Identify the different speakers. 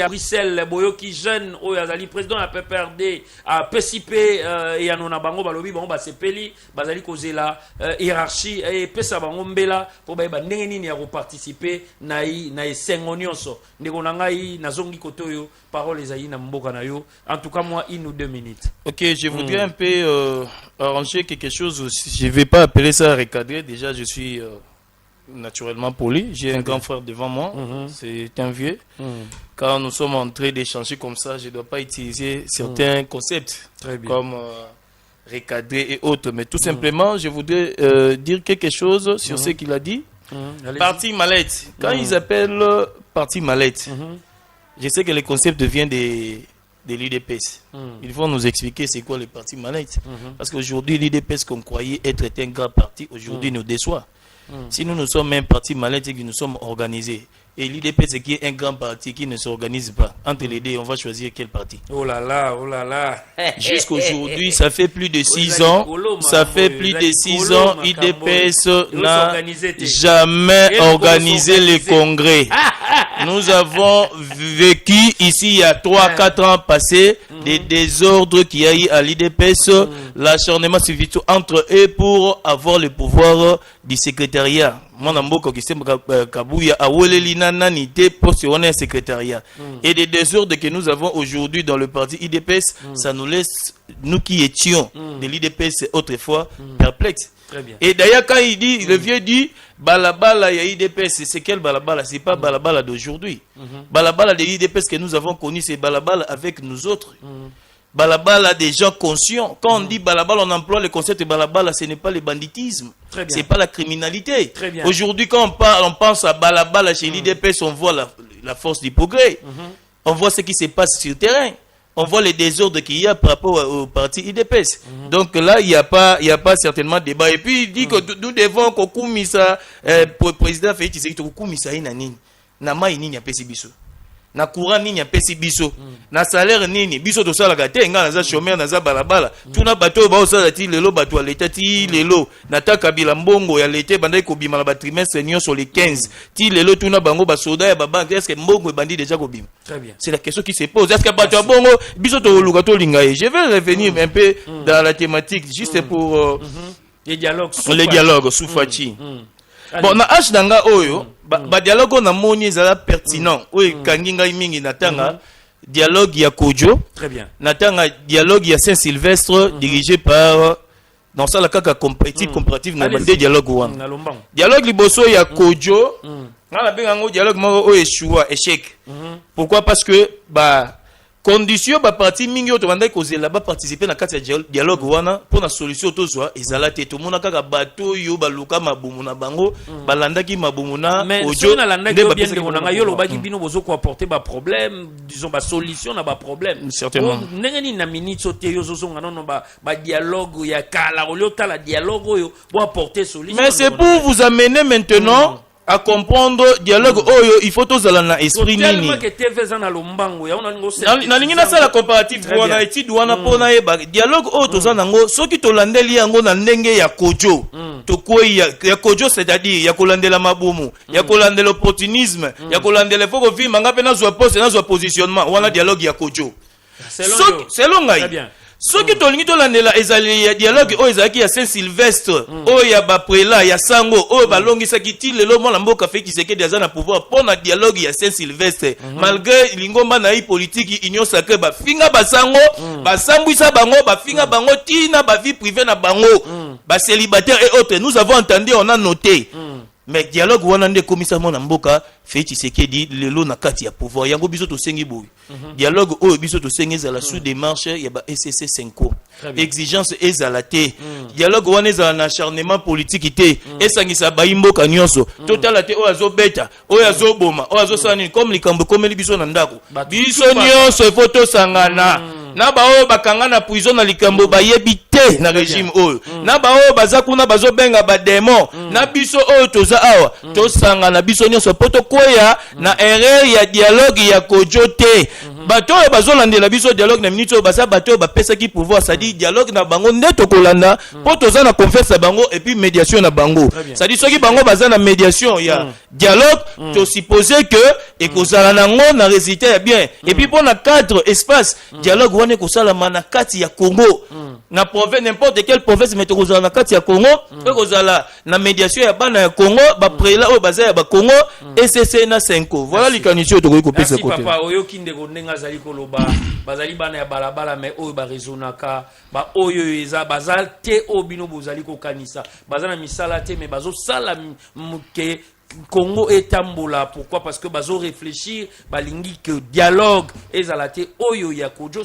Speaker 1: à Bruxelles, Boyoki jeune, Oyazali président à PPRD, à PCP, et à Nonabango, Balobi, bon, bah, c'est Peli, Bazali Kozela, hiérarchie, et Pesa Bangombela, pour bah, Nengeni à participer, Naï Sengonioso, Negonangai, Nazongi Kotoyo, parole les Aïna Mbokanayo, en tout cas, moi, 1 ou 2 minutes.
Speaker 2: Ok, je voudrais un peu arranger quelque chose aussi. Je ne vais pas appeler ça recadrer, déjà, je suis. Naturellement poli, j'ai un grand frère devant moi, c'est un vieux. Quand nous sommes en train d'échanger comme ça, je ne dois pas utiliser certains concepts comme recadrer et autres, mais tout simplement, je voudrais dire quelque chose sur ce qu'il a dit. Parti mallette, quand ils appellent parti mallette, je sais que le concept vient de l'IDPS. Ils vont nous expliquer c'est quoi le parti mallette. Parce qu'aujourd'hui, l'IDPS qu'on croyait être un grand parti, aujourd'hui nous déçoit. Si nous sommes un parti mallette et que nous sommes organisés, et l'IDP c'est qui est un grand parti qui ne s'organise pas, entre les deux on va choisir quel parti.
Speaker 1: Oh là là, oh là là.
Speaker 2: Jusqu'aujourd'hui ça fait plus de 6 ans, ça fait plus de 6 ans, l'IDPS n'a jamais organisé les congrès. Nous avons vécu ici il y a 3-4 ans passés des désordres qu'il y a eu à l'IDPS, l'acharnement suffit entre eux pour avoir le pouvoir du secrétariat. Moi, Kabouya a pour se rendre un secrétariat. Et des désordres que nous avons aujourd'hui dans le parti IDPS, ça nous laisse, nous qui étions de l'IDPS autrefois, perplexes. Et d'ailleurs, quand il dit, le vieux dit, Balabala et IDPS, c'est quel Balabala? C'est pas Balabala d'aujourd'hui. Balabala de l'IDPS que nous avons connu, c'est Balabala avec nous autres. Balabala des gens conscients. Quand on dit Balabala, on emploie le concept de Balabala, ce n'est pas le banditisme. C'est pas la criminalité. Aujourd'hui, quand on parle, on pense à Balabala chez l'IDPS, on voit la force du progrès. On voit ce qui se passe sur le terrain. On voit les désordres qu'il y a par rapport au parti IDPS. Donc là, il n'y a pas certainement débat. Et puis, il dit que nous devons Kokumisa, président Félix Tshisekedi, Kokumisa inani. Nama inini apesi biso. Na courant nini apesi biso. Na salaire nini. Biso to sala gate, nga naza chômeur naza balabala. Tuna bato ba osala ti lelo bato aleta ti lelo. Nataka bila mbongo ya lete bandai ko bima la trimestre nyo sur les 15. Ti lelo tuna bango ba soda ya banque. Est-ce que mbongo bandi déjà ko bima?
Speaker 1: Très bien.
Speaker 2: C'est la question qui se pose. Est-ce que bato bongo biso to luka to lingaye? Je vais revenir un peu dans la thématique juste pour
Speaker 1: les dialogues
Speaker 2: Soufachi. Bon, na H nanga oyo, ba dialogue na moni ezala pertinent. Oyo kanginga mingi natanga dialogue ya Kojo.
Speaker 1: Très bien.
Speaker 2: Natanga dialogue ya Saint-Sylvestre dirigé par dans ça la kaka comparatif na bande dialogue wana. Dialogue liboso ya Kojo, na benga ngo dialogue moko oyo échec. Pourquoi? Parce que condition ba parti mingi oto bandai kozela ba participer na kati ya dialogue wana pour na solution to zwa ezala te to mona kaka bato yo baluka mabumu na bango balandaki mabumu na
Speaker 1: Ojo na landaki bien que monanga yo lobaki bino bozo ko apporter ba problème, disons ba solution na ba problème.
Speaker 2: Certainement.
Speaker 1: Ndengeni na minute ote yo zo zonga non ba dialogue ya kala olio tala dialogue yo pour apporter solution.
Speaker 2: Mais c'est pour vous amener maintenant à comprendre dialogue oyo il faut tous aller na esprit nini na lingi na sala comparatif wana étude wana pona yeba dialogue oyo tozana ngo soki tolandeli yango na ndenge ya Kojo to koi ya Kojo, c'est-à-dire ya kolandela mabumu ya kolandela opportunisme ya kolandela foko vima ngape na zo poste na zo positionnement wana dialogue ya Kojo selon ngai. Ce qui tolingi to landela ezali ya dialogue o ezaki ya Saint-Sylvestre o ya baprela ya sango o balongisa kiti lelo mona mboka Félix Tshisekedi aza na pouvoir pona dialogue ya Saint-Sylvestre malgré lingomba na politique union sacrée bafinga basango basambwisa bango bafinga bango tina ba vie privée na bango ba célibataire et autres. Nous avons entendu, on a noté. Mais dialogue wana nde komisa mona mboka Félix Tshisekedi lelo na kati ya pouvoir yango biso to sengi boy dialogue oyo biso to sengi za la sous démarche ya ba SCC 5 exigence ezala te dialogue wana ezala na acharnement politique te esangisa ba imboka nyonso totala te oyo azobeta oyo azoboma oyo azosani comme likambo komeli biso na ndako biso nyonso photo sangana na ba oyo bakanga na prison na likambo bayebi te te na régime oyo na ba oyo baza kuna bazo benga ba démon na biso oyo toza awa tosanga na biso nyonso poto koya na erreur ya dialogue ya kojo te bato oyo bazolandela biso dialogue na minute oyo baza bato oyo bapesaki pouvoir c'est-à-dire dialogue na bango nde tokolanda po toza na confiance na bango et puis médiation na bango c'est-à-dire soki bango baza na médiation ya dialogue to supposer que ekozala nango na résultat ya bien et puis pour na cadre espace dialogue wana ekosalama na kati ya Congo na province n'importe quelle province mais tokozala na kati ya Congo ekozala na médiation ya bana ya Congo ba prela oyo baza ya ba Congo ECC na 5 voilà likanisi oyo tokoki kopesa côté
Speaker 1: papa oyoki ndeko ndenga zali koloba bazali bana ya balabala mais oyo ba rezonaka ba oyo eza bazal te obino bozali kokanisa bazana misala te mais bazo sala muke Congo etambola pourquoi parce que bazo réfléchir balingi que dialogue ezala te oyo ya kojo